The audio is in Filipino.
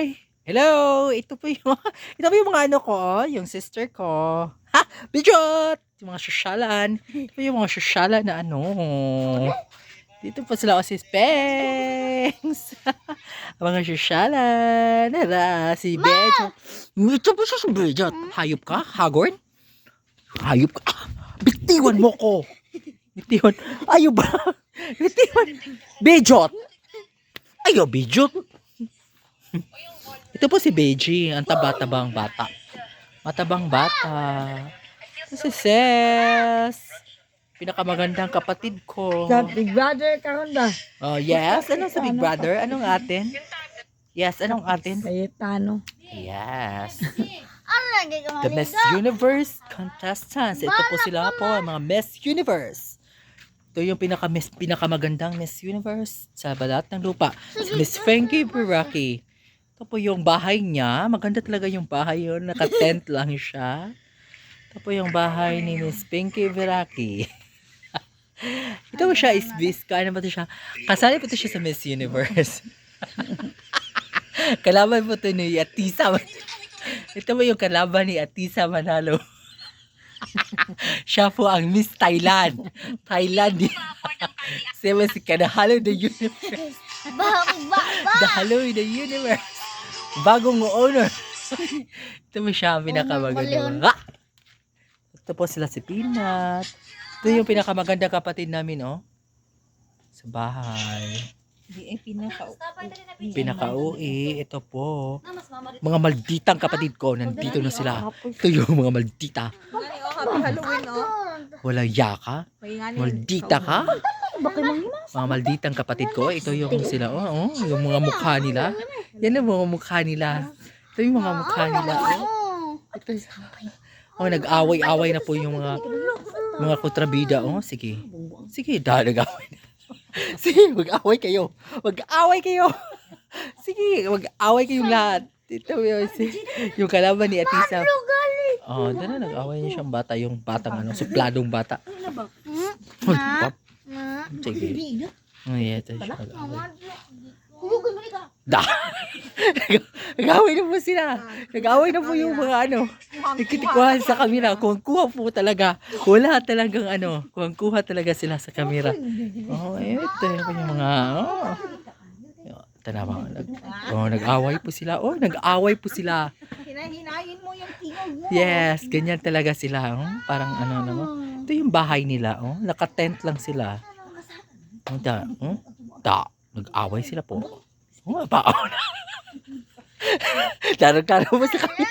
Hi! Hello! Ito po yung, ito po yung mga ano ko, yung sister ko. Ha! Bijot! Yung mga sosyalan. Ito po yung mga sosyalan na ano. Dito po sila si Spengs. Mga sosyalan. Hala, si Bijot. Ito po siya si Bijot. Hayop ka? Hagorn? Hayop ka? Bitiwan mo ko! Bitiwan. Ayaw ba? Bitiwan. Bijot! Ayaw, Bijot! Ito po si Beji, ang taba-tabang bata. Matabang bata. Ito si Ses. Pinakamagandang kapatid ko. Sa Big Brother karon ba? Oh, yes. Ano sa Big Brother? Anong atin? Yes, anong atin? Cayetano. Yes. Ano lagi ka The Miss Universe contestants. Ito po sila po, ang mga Miss Universe. Ito yung pinakamagandang Miss Universe sa balat ng lupa. Si Miss Frankie Buraki. Ito po yung bahay niya. Maganda talaga yung bahay yun. Naka-tent lang siya. Ito po yung bahay ni Miss Pinky Veraki. Ito po siya is ano ba ito siya? Kasali po ito siya sa Miss Universe. Kalaban po ito ni Atisa. Ito po yung kalaban ni Atisa Manalo. Siya po ang Miss Thailand. Thailand. Siya po si Kadahalo the Universe. Dahalo the Universe. Bagong owner. Ito mo siya ang pinakamaganda. Ito po sila si Peanut. Ito yung pinakamaganda kapatid namin, oh. Sa bahay. Pinaka-uwi. Ito po. Mga malditang kapatid ko. Nandito na sila. Ito yung mga maldita. Wala yaka. Maldita ka. Mga malditang kapatid ko. Ito yung sila. Oh, yung mga mukha nila. Yan ang mga mukha nila. Ito yung mga mukha nila. Ito. Oh, nag-away-away na po yung mga kontrabida. Oh, sige. Sige, nag-away na. Sige, mag-away kayo. Mag-away kayo. Sige, mag-away kayong lahat. Ito yung kalaban ni Atisa. Oh, doon na nag-away niya siyang bata. Yung batang supladong bata. Sige. Oh, yeah, ito siya nag-away. Nag-away na po sila. Nag-away na po yung mga nagkitikuhan sa kamera. Kung kuha po talaga. Wala talagang kung kuha talaga sila sa kamera. Oh, ito yung mga tanawa. Nag-away po sila. Oh, nag-away po sila. Hinahinayin mo yung tingog mo. Yes, ganyan talaga sila. Parang ito yung bahay nila. Naka-tent lang sila. Nag-away sila po. Oh, baon. Laro-laro mo sa kami.